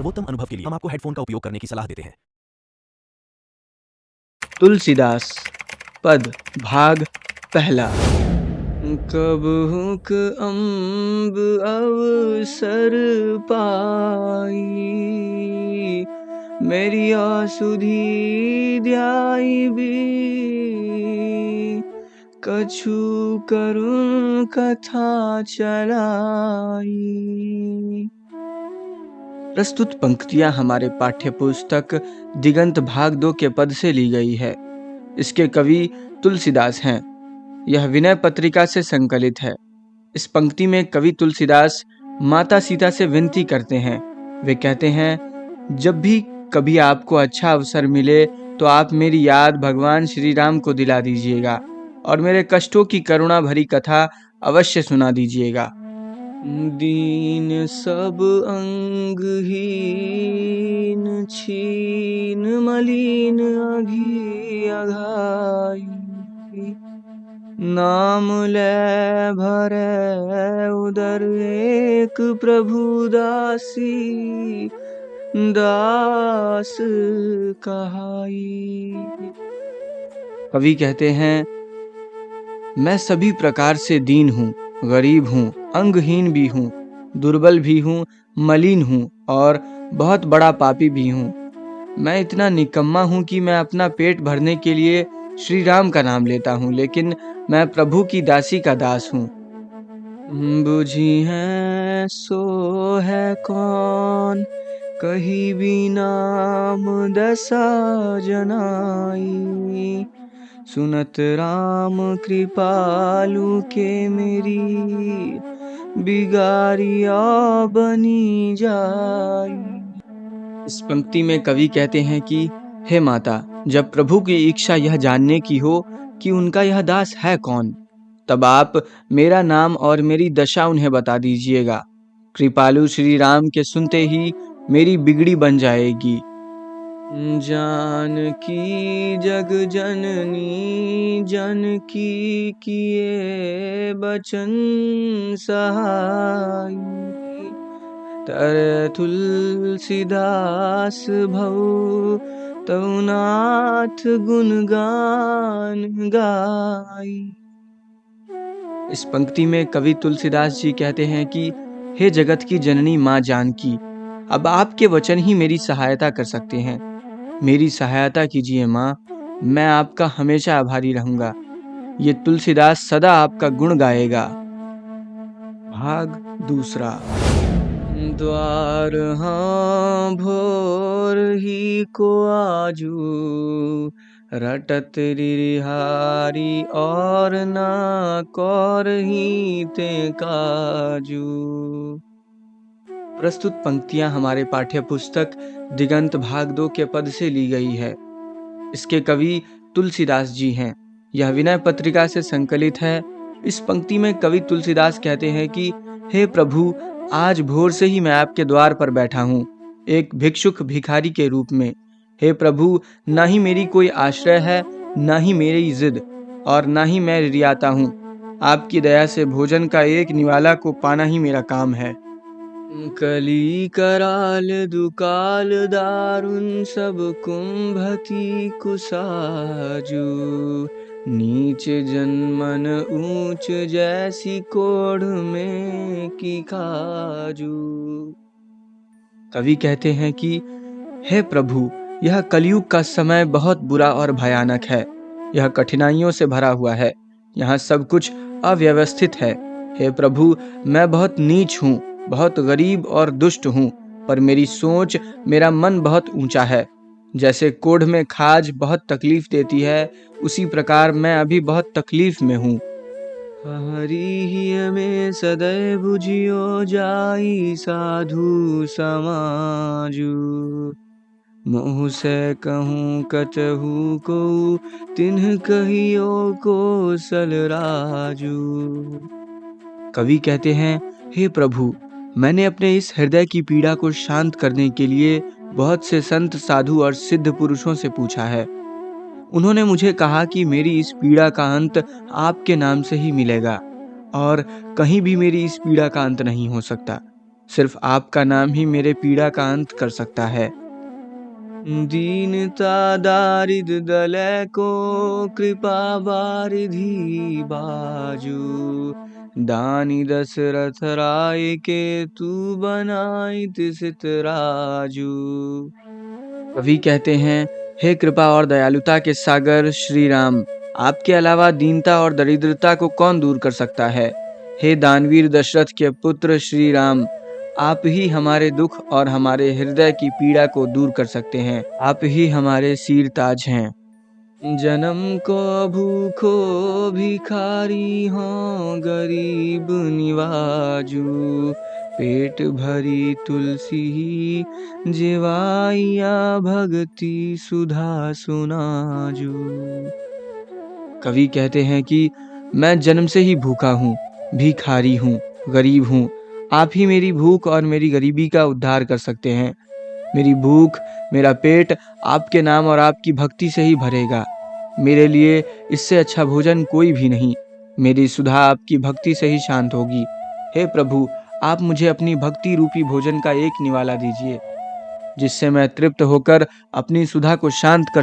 सर्वोत्तम अनुभव के लिए हम आपको हेडफोन का उपयोग करने की सलाह देते हैं। तुलसीदास पद भाग पहला। कब हुक अम्ब अवसर पाई, मेरी आसुधी ध्याई भी, कछु करुण कथा चलाई। प्रस्तुत पंक्तियां हमारे पाठ्य पुस्तक दिगंत भाग 2 के पद से ली गई है। इसके कवि तुलसीदास हैं। यह विनय पत्रिका से संकलित है। इस पंक्ति में कवि तुलसीदास माता सीता से विनती करते हैं। वे कहते हैं, जब भी कभी आपको अच्छा अवसर मिले तो आप मेरी याद भगवान श्री राम को दिला दीजिएगा और मेरे कष्टों की करुणा भरी कथा अवश्य सुना दीजिएगा। दीन सब अंगहीन, छीन मलिन अघी अघाई, नाम ले भरे उदर एक प्रभु दासी, दास कहाई। कवि कहते हैं, मैं सभी प्रकार से दीन हूँ, गरीब हूँ, अंगहीन भी हूँ, दुर्बल भी हूँ, मलिन हूँ और बहुत बड़ा पापी भी हूँ। मैं इतना निकम्मा हूँ कि मैं अपना पेट भरने के लिए श्री राम का नाम लेता हूँ, लेकिन मैं प्रभु की दासी का दास हूँ। बुझी है सो है कौन, कहीं भी नाम दशा जनाई, सुनत राम कृपालु के मेरी, बिगारिया बनी जाई। इस पंक्ति में कवि कहते हैं कि हे माता, जब प्रभु की इच्छा यह जानने की हो कि उनका यह दास है कौन, तब आप मेरा नाम और मेरी दशा उन्हें बता दीजिएगा। कृपालु श्री राम के सुनते ही मेरी बिगड़ी बन जाएगी। जानकी जग जननी, जनकी किए बचन सहाई, तर तुलसीदास भऊ तऊ नाथ गुणगान गाई। इस पंक्ति में कवि तुलसीदास जी कहते हैं कि हे जगत की जननी माँ जानकी, अब आपके वचन ही मेरी सहायता कर सकते हैं। मेरी सहायता कीजिए माँ, मैं आपका हमेशा आभारी रहूंगा। ये तुलसीदास सदा आपका गुण गाएगा। भाग दूसरा। द्वार हाँ भोर ही को आजू, रटत रिहारी और ना कौर ही ते काजू। प्रस्तुत पंक्तियां हमारे पाठ्य पुस्तक दिगंत भाग 2 के पद से ली गई है। इसके कवि तुलसीदास जी हैं। यह विनय पत्रिका से संकलित है। इस पंक्ति में कवि तुलसीदास कहते हैं कि हे प्रभु, आज भोर से ही मैं आपके द्वार पर बैठा हूँ, एक भिक्षुक भिखारी के रूप में। हे प्रभु, ना ही मेरी कोई आश्रय है, ना ही मेरी जिद, और ना ही मैं रियाता हूँ। आपकी दया से भोजन का एक निवाला को पाना ही मेरा काम है। कली कराल दुकाल दारुन, सब कुंभती कुसाजू, नीच जन्मन ऊंच जैसी कोढ़ में की काजू। कवि कहते हैं कि हे प्रभु, यह कलयुग का समय बहुत बुरा और भयानक है। यह कठिनाइयों से भरा हुआ है। यहाँ सब कुछ अव्यवस्थित है। हे प्रभु, मैं बहुत नीच हूँ, बहुत गरीब और दुष्ट हूँ, पर मेरी सोच, मेरा मन बहुत ऊंचा है। जैसे कोढ़ में खाज बहुत तकलीफ देती है, उसी प्रकार मैं अभी बहुत तकलीफ में हूँ। हरि में सदैव बुझियो जाई, साधु समाजू, मोह से कहूँ कतहु को, तिन्ह कहियो कौशल राजू। कवि कहते हैं, हे प्रभु, मैंने अपने इस हृदय की पीड़ा को शांत करने के लिए बहुत से संत, साधु और सिद्ध पुरुषों से पूछा है। उन्होंने मुझे कहा कि मेरी इस पीड़ा का अंत आपके नाम से ही मिलेगा और कहीं भी मेरी इस पीड़ा का अंत नहीं हो सकता। सिर्फ आपका नाम ही मेरे पीड़ा का अंत कर सकता है। दीनता दारिद दलै को कृपा बारिधि बाजू, दानी दशरथ राय के तू बनाई तिसित राजू। कवि कहते हैं, हे कृपा और दयालुता के सागर श्री राम, आपके अलावा दीनता और दरिद्रता को कौन दूर कर सकता है। हे दानवीर दशरथ के पुत्र श्री राम, आप ही हमारे दुख और हमारे हृदय की पीड़ा को दूर कर सकते हैं। आप ही हमारे सिर ताज हैं। जन्म को भूखो भिखारी हों गरीब निवाजू, पेट भरी तुलसी जेवाइया भक्ति सुधा सुनाजू। कवि कहते हैं कि मैं जन्म से ही भूखा हूँ, भिखारी हूँ, गरीब हूँ। आप ही मेरी भूख और मेरी गरीबी का उद्धार कर सकते हैं। मेरी भूख, मेरा पेट आपके नाम और आपकी भक्ति से ही भरेगा। मेरे लिए इससे अच्छा भोजन कोई भी नहीं। मेरी सुधा आपकी भक्ति से ही शांत होगी। हे प्रभु, आप मुझे अपनी भक्ति रूपी भोजन का एक निवाला दीजिए, जिससे मैं तृप्त होकर अपनी सुधा को शांत कर